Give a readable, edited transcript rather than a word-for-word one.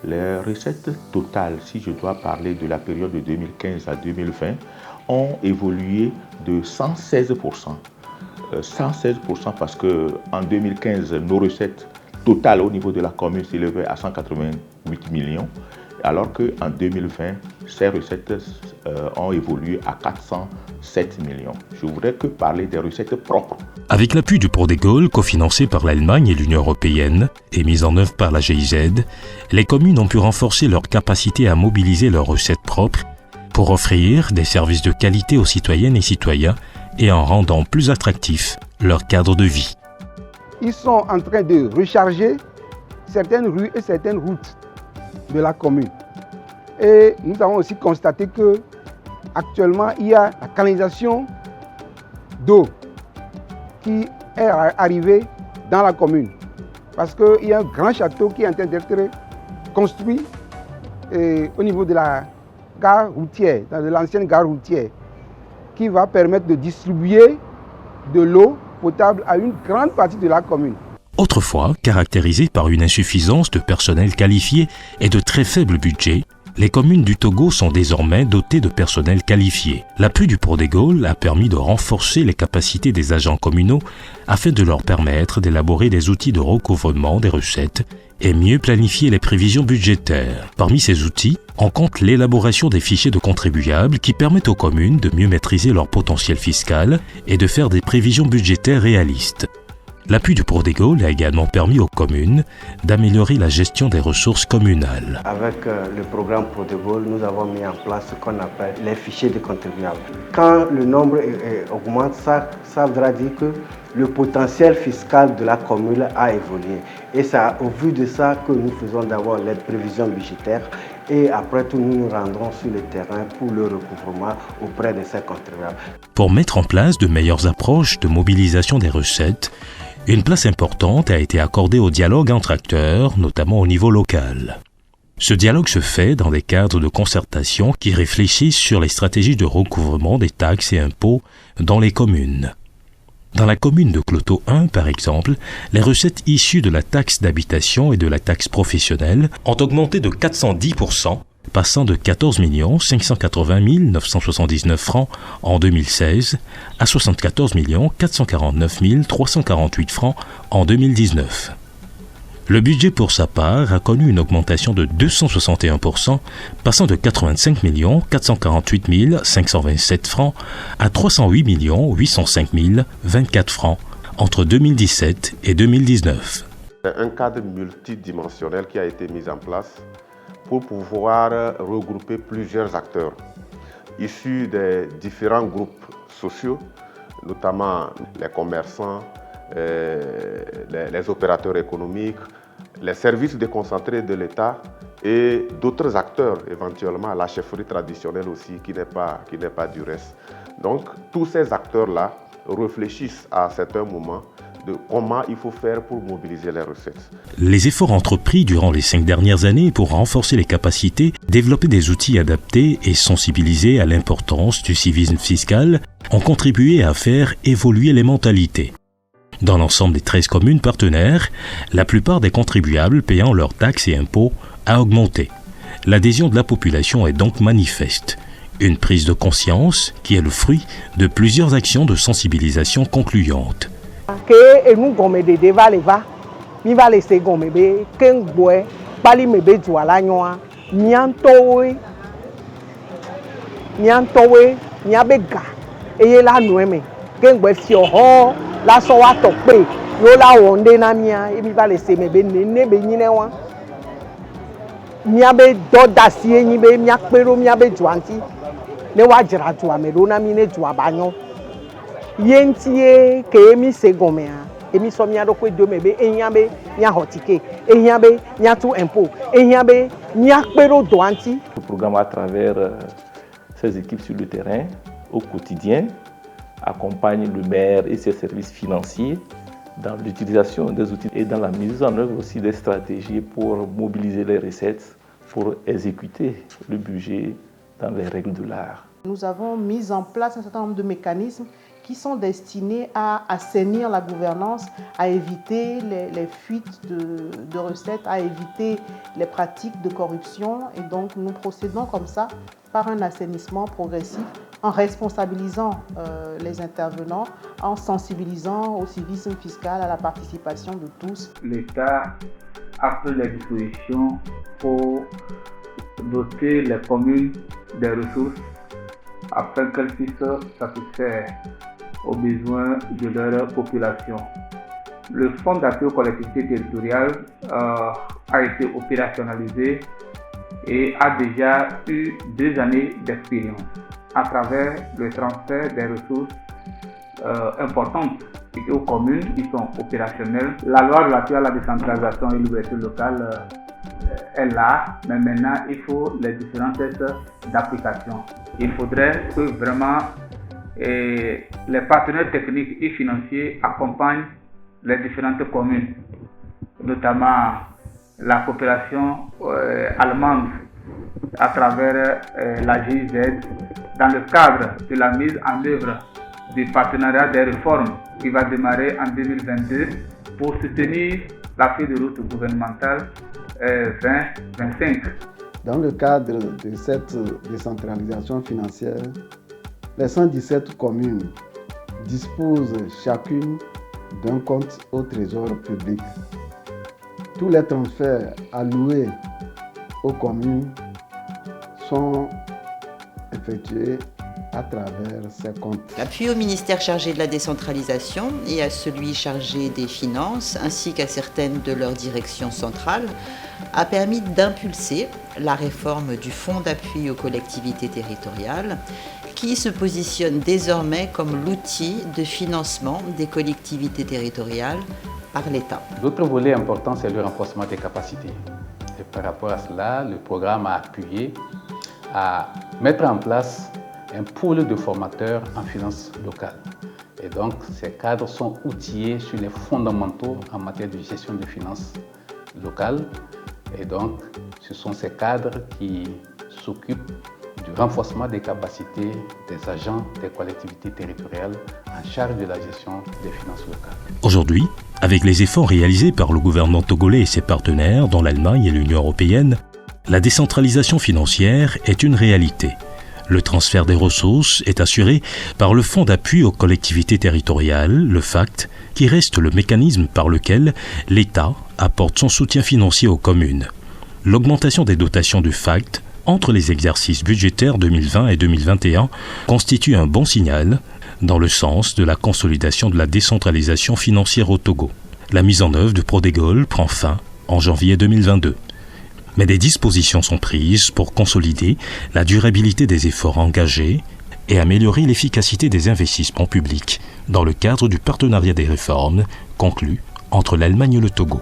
Les recettes totales, si je dois parler de la période de 2015 à 2020, ont évolué de 116%. 116% parce qu'en 2015, nos recettes totales au niveau de la commune s'élevaient à 188 millions, alors qu'en 2020, ces recettes ont évolué à 407 millions. Je voudrais que parler des recettes propres. Avec l'appui du Prodégol, cofinancé par l'Allemagne et l'Union européenne et mis en œuvre par la GIZ, les communes ont pu renforcer leur capacité à mobiliser leurs recettes propres pour offrir des services de qualité aux citoyennes et citoyens et en rendant plus attractif leur cadre de vie. Ils sont en train de recharger certaines rues et certaines routes de la commune. Et nous avons aussi constaté que actuellement il y a la canalisation d'eau qui est arrivée dans la commune. Parce qu'il y a un grand château qui est en train d'être construit au niveau de la gare routière, de l'ancienne gare routière, qui va permettre de distribuer de l'eau potable à une grande partie de la commune. Autrefois, caractérisée par une insuffisance de personnel qualifié et de très faible budget, les communes du Togo sont désormais dotées de personnel qualifié. L'appui du Prodégol a permis de renforcer les capacités des agents communaux afin de leur permettre d'élaborer des outils de recouvrement des recettes et mieux planifier les prévisions budgétaires. Parmi ces outils, on compte l'élaboration des fichiers de contribuables qui permettent aux communes de mieux maîtriser leur potentiel fiscal et de faire des prévisions budgétaires réalistes. L'appui du Prodégol a également permis aux communes d'améliorer la gestion des ressources communales. Avec le programme Prodégol, nous avons mis en place ce qu'on appelle les fichiers de contribuables. Quand le nombre augmente, ça voudra dire que le potentiel fiscal de la commune a évolué. Et c'est au vu de ça que nous faisons d'abord les prévisions budgétaires et après tout nous nous rendrons sur le terrain pour le recouvrement auprès de ces contribuables. Pour mettre en place de meilleures approches de mobilisation des recettes, une place importante a été accordée au dialogue entre acteurs, notamment au niveau local. Ce dialogue se fait dans des cadres de concertation qui réfléchissent sur les stratégies de recouvrement des taxes et impôts dans les communes. Dans la commune de Cloto 1, par exemple, les recettes issues de la taxe d'habitation et de la taxe professionnelle ont augmenté de 410%, passant de 14 580 979 francs en 2016 à 74 449 348 francs en 2019. Le budget pour sa part a connu une augmentation de 261%, passant de 85 448 527 francs à 308 805 024 francs entre 2017 et 2019. C'est un cadre multidimensionnel qui a été mis en place pour pouvoir regrouper plusieurs acteurs issus des différents groupes sociaux, notamment les commerçants, les opérateurs économiques, les services déconcentrés de l'État et d'autres acteurs, éventuellement la chefferie traditionnelle aussi, qui n'est pas du reste. Donc, tous ces acteurs-là réfléchissent à certains moments de comment il faut faire pour mobiliser les recettes. Les efforts entrepris durant les 5 dernières années pour renforcer les capacités, développer des outils adaptés et sensibiliser à l'importance du civisme fiscal ont contribué à faire évoluer les mentalités. Dans l'ensemble des 13 communes partenaires, la plupart des contribuables payant leurs taxes et impôts a augmenté. L'adhésion de la population est donc manifeste. Une prise de conscience qui est le fruit de plusieurs actions de sensibilisation concluantes. Que nous gomme de devaleva, mi va laisser gomme be kengwe, bali me be juala nyoa, nyantowe, nyabega, eye la noeme, kengwe sioho, la sowa tokpe, yo la wonde na mia, e mi va laisser me be nene be nyinewa. Miabe dodasie nyibe miakpero miabe juanti, ne wa jira jua me do na mi ne jua banyo. Yentie ke emi se gomea emi so mia do kwe do mebe enyabe nya hotike enyabe nya tout impôt enyabe nya kpero doanti. Le programme à travers ses équipes sur le terrain au quotidien accompagne le maire et ses services financiers dans l'utilisation des outils et dans la mise en œuvre aussi des stratégies pour mobiliser les recettes pour exécuter le budget dans les règles de l'art. Nous avons mis en place un certain nombre de mécanismes qui sont destinés à assainir la gouvernance, à éviter les fuites de recettes, à éviter les pratiques de corruption. Et donc, nous procédons comme ça par un assainissement progressif en responsabilisant les intervenants, en sensibilisant au civisme fiscal, à la participation de tous. L'État a pris les dispositions pour doter les communes des ressources afin qu'elles puissent satisfaire aux besoins de leur population. Le fonds d'appui aux collectivités territoriales a été opérationnalisé et a déjà eu 2 années d'expérience à travers le transfert des ressources importantes aux communes qui sont opérationnelles. La loi relative à la décentralisation et l'ouverture locale est là, mais maintenant il faut les différents tests d'application. Il faudrait que vraiment les partenaires techniques et financiers accompagnent les différentes communes, notamment la coopération allemande à travers la GIZ, dans le cadre de la mise en œuvre du partenariat des réformes qui va démarrer en 2022 pour soutenir la feuille de route gouvernementale 2025. Dans le cadre de cette décentralisation financière, les 117 communes disposent chacune d'un compte au trésor public. Tous les transferts alloués aux communes sont effectués à travers ces comptes. L'appui au ministère chargé de la décentralisation et à celui chargé des finances, ainsi qu'à certaines de leurs directions centrales, a permis d'impulser la réforme du fonds d'appui aux collectivités territoriales, qui se positionne désormais comme l'outil de financement des collectivités territoriales par l'État. L'autre volet important, c'est le renforcement des capacités. Et par rapport à cela, le programme a appuyé à mettre en place un pôle de formateurs en finances locales. Et donc, ces cadres sont outillés sur les fondamentaux en matière de gestion de finances locales. Et donc, ce sont ces cadres qui s'occupent du renforcement des capacités des agents des collectivités territoriales en charge de la gestion des finances locales. Aujourd'hui, avec les efforts réalisés par le gouvernement togolais et ses partenaires, dont l'Allemagne et l'Union européenne, la décentralisation financière est une réalité. Le transfert des ressources est assuré par le Fonds d'appui aux collectivités territoriales, le FACT, qui reste le mécanisme par lequel l'État apporte son soutien financier aux communes. L'augmentation des dotations du FACT entre les exercices budgétaires 2020 et 2021 constitue un bon signal dans le sens de la consolidation de la décentralisation financière au Togo. La mise en œuvre de Prodégol prend fin en janvier 2022. Mais des dispositions sont prises pour consolider la durabilité des efforts engagés et améliorer l'efficacité des investissements publics dans le cadre du partenariat des réformes conclu entre l'Allemagne et le Togo.